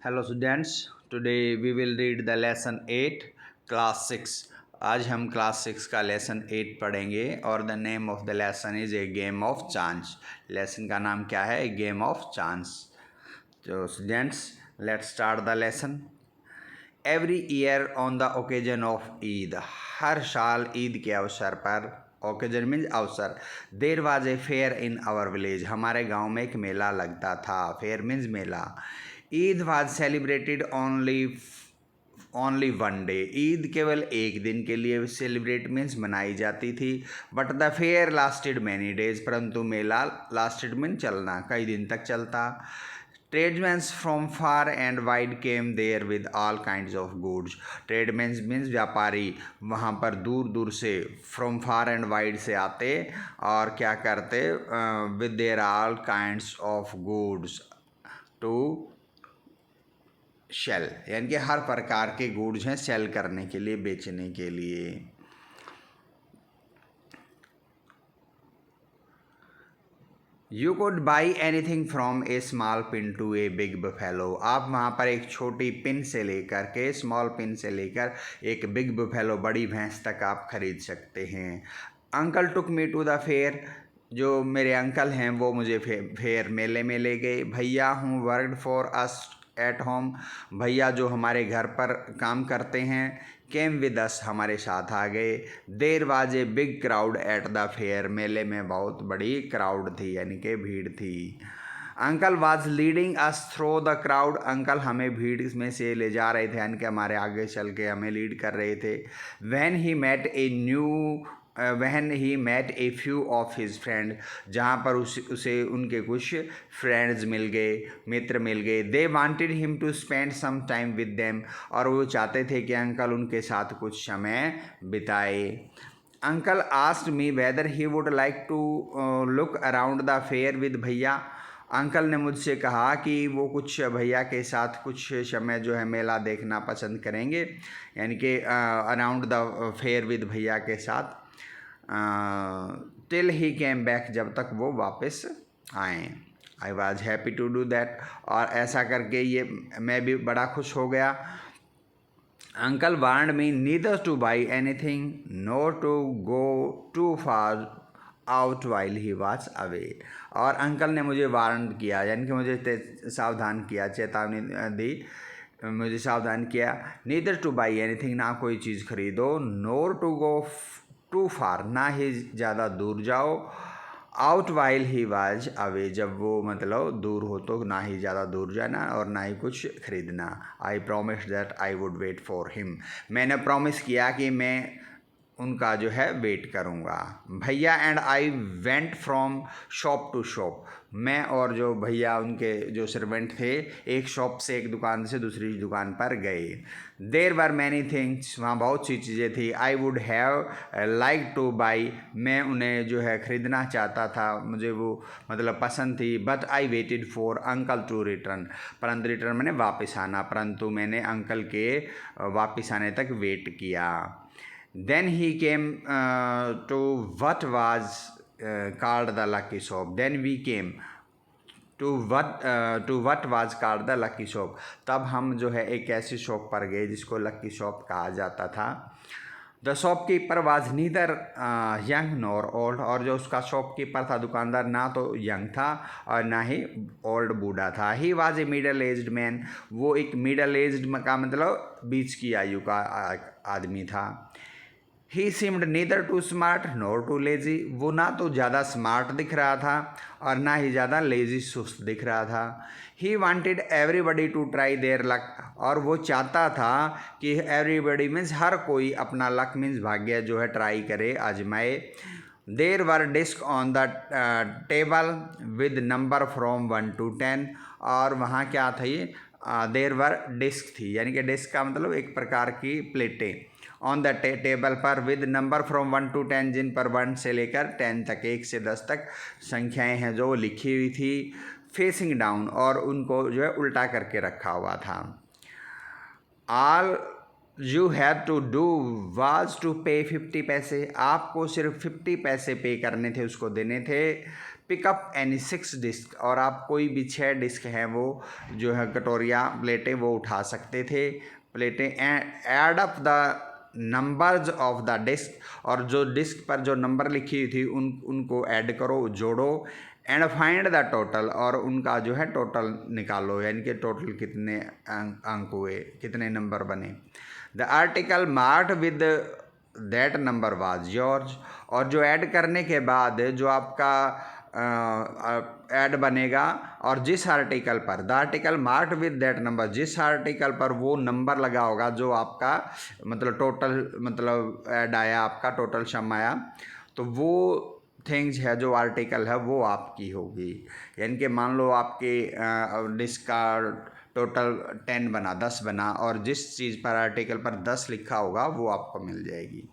Hello students, today we will read the lesson 8 class 6। आज हम class 6 का lesson 8 पढ़ेंगे और the name of the lesson is a game of chance. Lesson का नाम क्या है? A game of chance. तो students, let's start the lesson. Every year on the occasion of Eid, हर साल ईद के अवसर पर, ओकेजन मीन्स अवसर, there was a fair in our village, हमारे गांव में एक मेला लगता था। फेयर मीन्स मेला। Eid was celebrated only one day, Eid केवल एक दिन के लिए सेलिब्रेट मीन्स मनाई जाती थी। But the fair lasted many days, परंतु मेला लास्टेड मीन चलना, कई दिन तक चलता। Tradesmen from far and wide came there with all kinds of goods. Tradesmen means व्यापारी, वहाँ पर दूर दूर से from far and wide से आते और क्या करते? with their all kinds of goods to sell, यानी कि हर प्रकार के गुड्स हैं सेल करने के लिए, बेचने के लिए। You could buy anything from a small pin to a big buffalo, आप वहाँ पर एक छोटी पिन से लेकर के, स्मॉल पिन से लेकर एक बिग बफेलो, बड़ी भैंस तक आप खरीद सकते हैं। Uncle took me to the fair, जो मेरे अंकल हैं वो मुझे फेयर मेले में ले गए। भैया हूँ worked for us at home, भैया जो हमारे घर पर काम करते हैं, केम विद अस, हमारे साथ आ गए। देर was a big crowd at the fair, मेले में बहुत बड़ी क्राउड थी, यानी कि भीड़ थी। Uncle was leading us through the crowd, uncle हमें भीड़ में से ले जा रहे थे, यानी कि हमारे आगे चल के हमें लीड कर रहे थे। When he met a few of his friend, जहाँ पर उसे उनके कुछ फ्रेंड्स मिल गए, मित्र मिल गए। They wanted him to spend some time with them, और वो चाहते थे कि अंकल उनके साथ कुछ समय बिताए। Uncle asked me whether he would like to look around the fair with भैया, अंकल ने मुझसे कहा कि वो कुछ भैया के साथ कुछ समय जो है मेला देखना पसंद करेंगे, यानी कि अराउंड द फेयर विद भैया के साथ। टिल ही केम बैक, जब तक वो वापस आए। I was happy to do that, और ऐसा करके ये मैं भी बड़ा खुश हो गया। Uncle warned me neither to buy anything nor to go too far out while he was away, और अंकल ने मुझे वार्न किया, यानी कि मुझे सावधान किया, चेतावनी दी, मुझे सावधान किया। नीदर टू बाई एनीथिंग, ना कोई चीज़ खरीदो, नोर टू गो टू फार, ना ही ज़्यादा दूर जाओ, out while he was away, जब वो मतलब दूर हो तो ना ही ज़्यादा दूर जाना और ना ही कुछ खरीदना। I promise that I would wait for him, मैंने प्रॉमिस किया कि मैं उनका जो है वेट करूँगा। भैया and I went from shop to shop, मैं और जो भैया उनके जो सर्वेंट थे, एक शॉप से एक दुकान से दूसरी दुकान पर गए। देर वर मैनी थिंग्स, वहाँ बहुत सी चीज़ें थी। I would have like two by, मैं उन्हें जो है ख़रीदना चाहता था, मुझे वो मतलब पसंद थी। But I waited for uncle to return, परंतु रिटर्न मैंने वापस आना, परंतु मैंने अंकल के वापस आने तक वेट किया। Then he came to what was called the lucky shop. Then we came to what was called the lucky shop. तब हम जो है एक ऐसी शॉप पर गए जिसको लकी शॉप कहा जाता था। The shopkeeper was neither young nor old, और जो उसका शॉपकीपर था, दुकानदार, ना तो यंग था और ना ही ओल्ड बूढ़ा था। He was a middle aged man, वो एक मिडल एज्ड का मतलब बीच की आयु का आदमी था। He seemed neither too smart nor too lazy, वो ना तो ज़्यादा स्मार्ट दिख रहा था और ना ही ज़्यादा लेजी सुस्त दिख रहा था। He wanted everybody to try their luck, और वो चाहता था कि एवरीबडी मीन्स हर कोई अपना लक मीन्स भाग्य जो है ट्राई करे, आजमाए। There were disc on the table with number from 1 to 10, और वहाँ क्या थी? देर वर डिस्क थी, यानी कि डिस्क का मतलब एक प्रकार की प्लेटें, ऑन द टेबल पर, विद नंबर फ्रॉम 1 to 10, जिन पर 1 से लेकर 10 तक, 1 से 10 तक संख्याएं हैं जो लिखी हुई थी। फेसिंग डाउन, और उनको जो है उल्टा करके रखा हुआ था। All you have to do was to pay 50 पैसे, आपको सिर्फ 50 पैसे पे करने थे, उसको देने थे, पिकअप एनी 6 डिस्क, और आप कोई भी 6 डिस्क हैं वो जो है कटोरियाँ प्लेटें वो उठा सकते थे प्लेटें। Add up the numbers of the disc, और जो डिस्क पर जो नंबर लिखी हुई थी उनको ऐड करो, जोड़ो। एंड फाइंड द टोटल, और उनका जो है टोटल निकालो, यानी कि टोटल कितने अंक हुए, कितने नंबर बने। The article marked with that number was yours, और जो ऐड करने के बाद जो आपका ऐड बनेगा, और जिस आर्टिकल पर the article marked with that number, जिस आर्टिकल पर वो नंबर लगा होगा जो आपका मतलब टोटल मतलब ऐड आया, आपका टोटल सम आया, तो वो थिंग्स है जो आर्टिकल है वो आपकी होगी। यानी कि मान लो आपके डिस्क का टोटल 10 बना, 10 बना, और जिस चीज़ पर आर्टिकल पर 10 लिखा होगा वो आपको मिल जाएगी।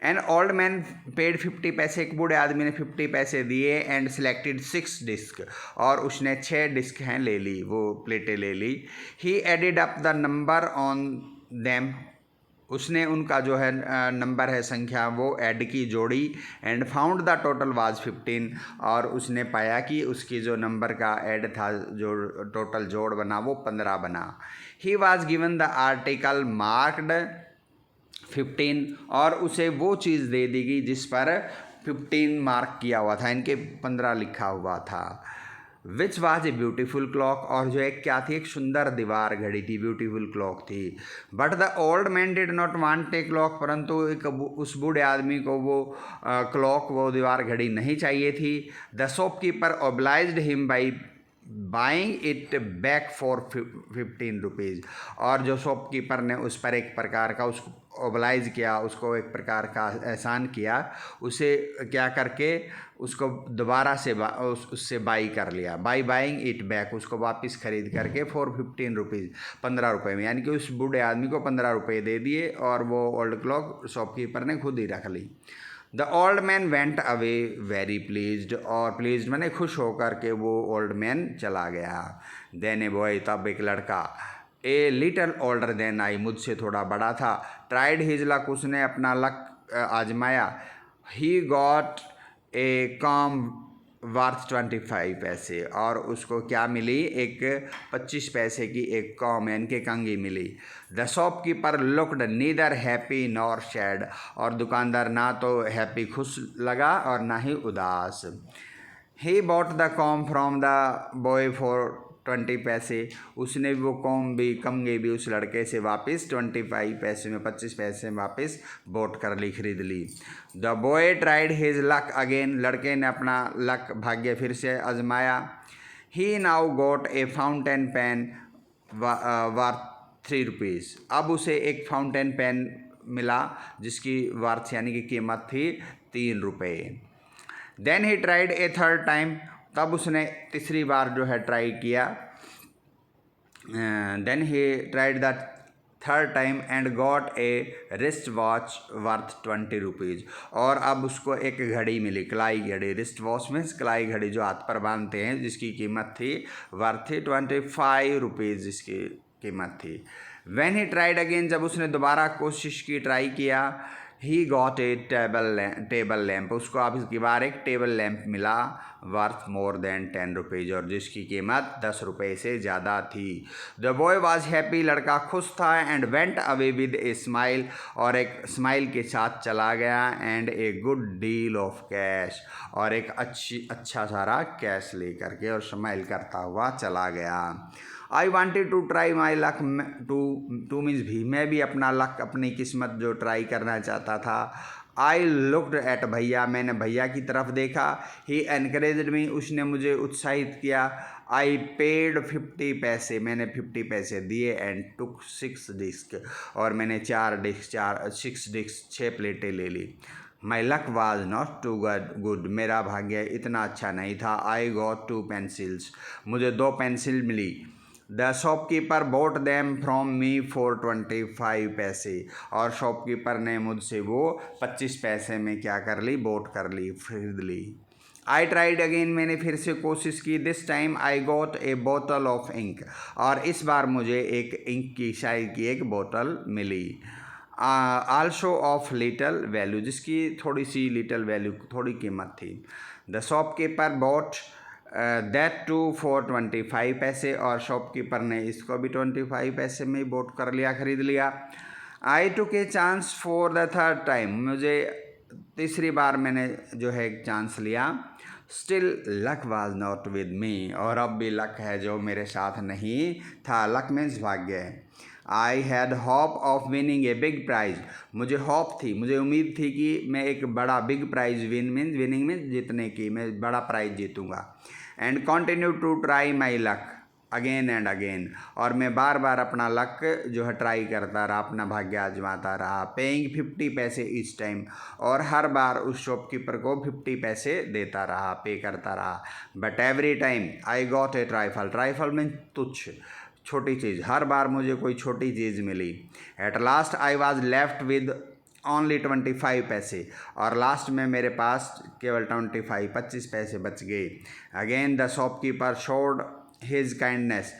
एन ओल्ड मैन पेड 50 पैसे, एक बूढ़े आदमी ने 50 पैसे दिए। एंड सिलेक्टेड 6 डिस्क, और उसने 6 डिस्क हैं ले ली, वो प्लेटें ले ली। He added up the number on them, उसने उनका जो है नंबर है संख्या वो ऐड की, जोड़ी। And found the total was 15, और उसने पाया कि उसकी जो नंबर का ऐड था, जो टोटल जोड़ बना वो 15 बना। He was given the article marked 15, और उसे वो चीज़ दे दी गई जिस पर 15 मार्क किया हुआ था, इनके 15 लिखा हुआ था। Which was a beautiful clock, और जो एक क्या थी, एक सुंदर दीवार घड़ी थी, ब्यूटीफुल क्लॉक थी। But the old man did not want a clock, परंतु एक उस बूढ़े आदमी को वो क्लॉक, वो दीवार घड़ी नहीं चाहिए थी। The shopkeeper obliged him by buying it back for 15 rupees, और जो शॉपकीपर ने उस पर एक प्रकार का उसको ओबलाइज किया, उसको एक प्रकार का एहसान किया, उसे क्या करके उसको दोबारा से उससे बाई कर लिया, बाई बाइंग इट बैक, उसको वापस खरीद करके फॉर 15 रुपीज़, 15 रुपये में, यानी कि उस बूढ़े आदमी को 15 रुपये दे दिए, और वो ओल्ड क्लॉक शॉपकीपर ने खुद ही रख ली। The old man went away very pleased, और प्लीज्ड मैंने खुश होकर के वो ओल्ड मैन चला गया। देन ए बॉय, तब एक लड़का, a little older than I, मुझसे थोड़ा बड़ा था, ट्राइड हिज लक, उसने अपना लक आजमाया। He got a com worth 25 पैसे, और उसको क्या मिली, एक 25 पैसे की एक कॉम यानी कि कंघी मिली। The shopkeeper looked neither happy nor sad, और दुकानदार ना तो हैप्पी खुश लगा और ना ही उदास। He bought the com from the boy for 20 पैसे, उसने वो कॉम भी, कंघी भी उस लड़के से वापस 25 पैसे में, 25 पैसे में वापस बॉट कर ली, खरीद ली। The boy tried his luck again, लड़के ने अपना लक, भाग्य फिर से आजमाया। He now got a fountain pen worth 3 rupees, अब उसे एक फाउंटेन पेन मिला जिसकी वर्थ यानी कि कीमत थी 3 रुपये। Then he tried a third time, तब उसने तीसरी बार जो है ट्राई किया। Then he tried the third time and got a wrist watch worth 20 rupees, और अब उसको एक घड़ी मिली, कलाई घड़ी, रिस्ट वॉच मीन्स कलाई घड़ी जो हाथ पर बांधते हैं, जिसकी कीमत थी वर्थ थी 25 रुपीज़, जिसकी कीमत थी। व्हेन ही ट्राइड अगेन, जब उसने दोबारा कोशिश की, ट्राई किया, he got a table lamp, उसको अब इसकी बार एक टेबल लैम्प मिला वर्थ मोर देन 10 रुपीज़, और जिसकी कीमत 10 रुपये से ज़्यादा थी। द बॉय वॉज हैप्पी, लड़का खुश था। And went away with a smile, और एक स्माइल के साथ चला गया। And a good deal of cash, और एक अच्छा सारा कैश लेकर के और स्माइल करता हुआ चला गया। I wanted to try my luck, to means भी, मैं भी अपना लक, अपनी किस्मत जो ट्राई करना चाहता था। आई लुक्ड एट भैया, मैंने भैया की तरफ देखा। ही एनकरेज्ड मी, उसने मुझे उत्साहित किया। आई पेड 50 पैसे, मैंने 50 पैसे दिए। एंड टुक 6 डिस्क, और मैंने 6 डिस्क 6 प्लेटें ले ली। My luck was not too good, मेरा भाग्य इतना अच्छा नहीं था। आई गॉट 2 पेंसिल्स, मुझे 2 पेंसिल मिली। The shopkeeper bought them from me for 25 पैसे, और शॉपकीपर ने मुझसे वो 25 पैसे में क्या कर ली, बॉट कर ली, खरीद ली। आई ट्राइड अगेन, मैंने फिर से कोशिश की। दिस टाइम आई गॉट ए बोतल ऑफ इंक, और इस बार मुझे एक इंक की, शाई की एक बोतल मिली। आल्सो ऑफ लिटल वैल्यू, जिसकी थोड़ी सी लिटल वैल्यू, थोड़ी कीमत थी। The shopkeeper bought that too for 25 पैसे, और शॉपकीपर ने इसको भी 25 पैसे में ही बॉट कर लिया, ख़रीद लिया। I took a chance for the third time, मुझे तीसरी बार मैंने जो है एक चांस लिया। Still luck was not with me, और अब भी लक है जो मेरे साथ नहीं था। लक मीन्स भाग्य। I had hope of winning a big prize, मुझे होप थी, मुझे उम्मीद थी कि मैं एक बड़ा बिग प्राइज, विनिंग मीन्स जीतने की, मैं बड़ा प्राइज जीतूंगा। And continue to try my luck again and again, और मैं बार बार अपना लक जो है ट्राई करता रहा, अपना भाग्य आजमाता रहा। पेइंग 50 पैसे ईच टाइम, और हर बार उस शॉपकीपर को 50 पैसे देता रहा, पे करता रहा। But every time I got a trifle, trifle mean तुच्छ, छोटी चीज़, हर बार मुझे कोई छोटी चीज़ मिली। At last I was left with only 25 पैसे, और लास्ट में मेरे पास केवल 25 पैसे बच गए। Again the shopkeeper showed his kindness,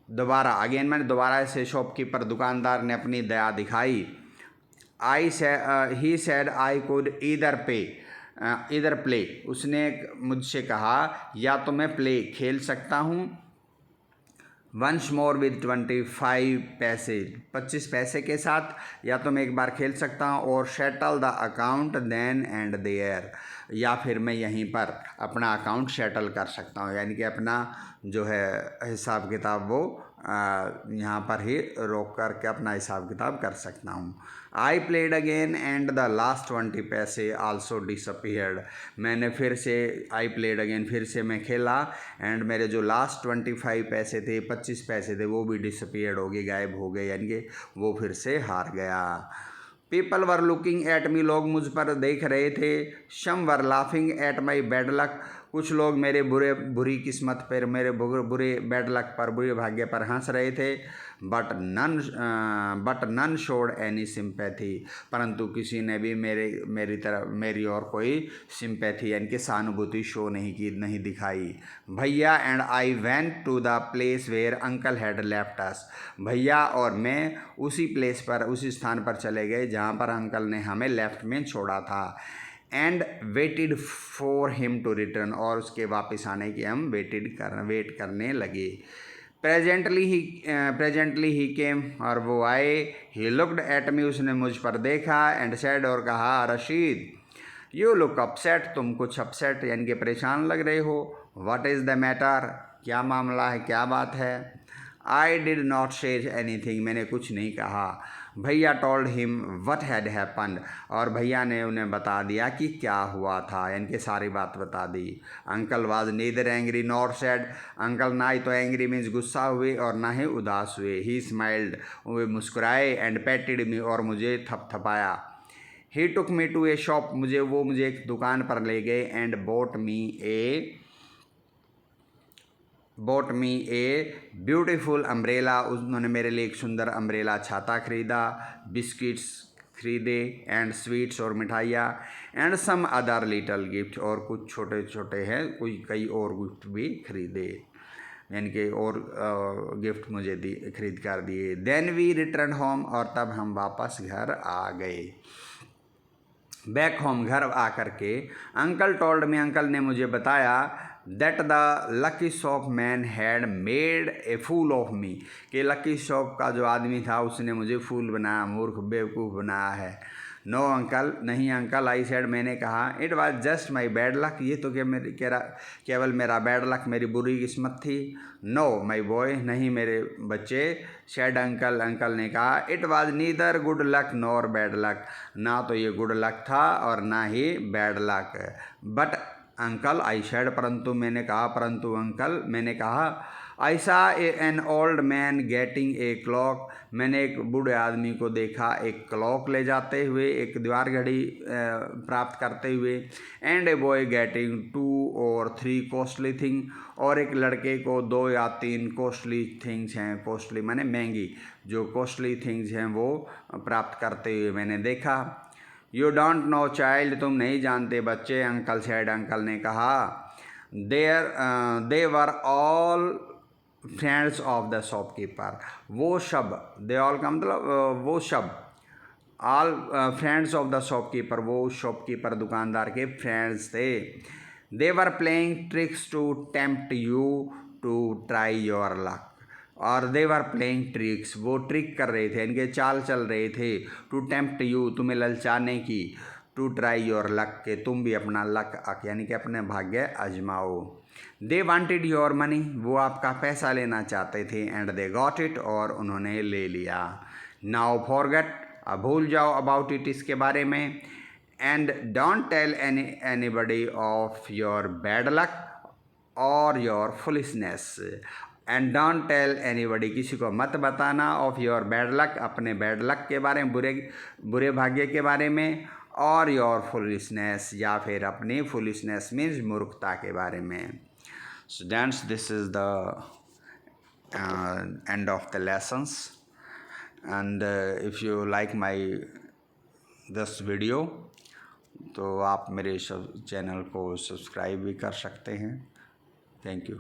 दोबारा अगेन मैंने दोबारा से शॉपकीपर दुकानदार ने अपनी दया दिखाई। ही सेड आई कुड इधर प्ले, उसने मुझसे कहा या तो मैं प्ले खेल सकता हूँ, वंस मोर विद 25 पैसे, 25 पैसे के साथ, या तो मैं एक बार खेल सकता हूँ, और settle the account then and there, या फिर मैं यहीं पर अपना अकाउंट सेटल कर सकता हूँ, यानी कि अपना जो है हिसाब किताब वो यहाँ पर ही रोक करके अपना हिसाब किताब कर सकता हूँ। I played again and the last 20 पैसे आल्सो डिसअपीयर्ड, मैंने फिर से आई प्लेड अगेन, फिर से मैं खेला, एंड मेरे जो लास्ट 25 पैसे थे, 25 पैसे थे, वो भी डिसअपीयर्ड हो गए, गायब हो गए, यानी कि वो फिर से हार गया। People were looking at me, लोग मुझ पर देख रहे थे। शम were laughing at my bad luck, कुछ लोग मेरे बुरी किस्मत पर, मेरे बुरे बैड लक पर, बुरे भाग्य पर हंस रहे थे। But none showed any sympathy, परंतु किसी ने भी मेरी और कोई सिंपैथी यानी कि सहानुभूति शो नहीं दिखाई। भैया and I went to the place where uncle had left us, भैया और मैं उसी स्थान पर चले गए जहाँ पर अंकल ने हमें लेफ्ट में छोड़ा था। And waited for him to return, और उसके वापस आने की हम वेट करने लगे। प्रेजेंटली ही केम, और वो आए। ही लुक्ड एट मी, उसने मुझ पर देखा। एंड सेड, और कहा, रशीद यू लुक अपसेट, तुम कुछ अपसेट यानी कि परेशान लग रहे हो। व्हाट इज़ द मैटर, क्या मामला है, क्या बात है। I did not say anything, मैंने कुछ नहीं कहा। भैया told him what had happened, और भैया ने उन्हें बता दिया कि क्या हुआ था, यानी कि सारी बात बता दी। Uncle was neither angry not sad, uncle ना ही तो एंग्री मीन्स गुस्सा हुए और ना ही उदास हुए। ही स्माइल्ड, वे मुस्कुराए। एंड पेटेड मी, और मुझे थपथपाया। ही टुक मी टू ए शॉप, मुझे एक दुकान पर ले गए। And bought me a beautiful umbrella, उन्होंने मेरे लिए एक सुंदर अम्ब्रेला छाता खरीदा। बिस्किट्स खरीदे, एंड स्वीट्स और मिठाइयाँ, and some other little gift, और कुछ छोटे छोटे हैं कई और गिफ्ट भी खरीदे, यानी कि और गिफ्ट मुझे खरीद कर दिए। देन वी रिटर्न होम, और तब हम वापस घर आ गए। बैक होम, घर आकर के अंकल टोल्ड मी, अंकल ने मुझे बताया that the lucky shop man had made a fool of me, कि लकी शॉप का जो आदमी था उसने मुझे फूल बनाया, मूर्ख बेवकूफ़ बनाया है। नो अंकल, नहीं अंकल, आई सेड, मैंने कहा, it was just my bad luck, ये तो केवल मेरा बैड लक, मेरी बुरी किस्मत थी। नो माई बॉय, नहीं मेरे बच्चे। सेड अंकल, अंकल ने कहा, it was neither good luck nor bad luck, ना तो ये गुड लक था और ना ही bad luck. But uncle, I said, परंतु अंकल, मैंने कहा, I saw an old man getting a clock, मैंने एक बूढ़े आदमी को देखा एक क्लॉक ले जाते हुए, एक दीवार घड़ी प्राप्त करते हुए। And a boy getting 2 or 3 costly thing, और एक लड़के को 2 या 3 कॉस्टली थिंग्स हैं, कॉस्टली माने महंगी, जो कॉस्टली थिंग्स हैं वो प्राप्त करते हुए मैंने देखा। यू डोंट नो चाइल्ड, तुम नहीं जानते बच्चे, अंकल सेड, अंकल ने कहा। They were all friends of the shopkeeper, वो सब, दे ऑल का मतलब वो सब, all friends of the shopkeeper, वो शॉपकीपर दुकानदार के फ्रेंड्स थे। They were playing tricks to tempt you to try your luck. और दे वर प्लेइंग ट्रिक्स, वो ट्रिक कर रहे थे, इनके चाल चल रहे थे, टू टेम्प्ट यू, तुम्हें ललचाने की, टू ट्राई योर लक, के तुम भी अपना लक यानी कि अपने भाग्य आजमाओ। दे वांटेड योर मनी, वो आपका पैसा लेना चाहते थे, एंड दे गॉट इट, और उन्होंने ले लिया। नाउ फॉरगेट, अब भूल जाओ, अबाउट इट, इसके बारे में, and don't tell anybody of your bad luck और your foolishness. And don't tell anybody, किसी को मत बताना, ऑफ योर बैड लक, अपने बैड लक के बारे में, बुरे भाग्य के बारे में, और योर फुलिशनेस, या फिर अपनी फुलिशनेस मीन्स मूर्खता के बारे में। So that's this is the end of the lessons. And if you like my this video, तो आप मेरे चैनल को सब्सक्राइब भी कर सकते हैं। Thank you.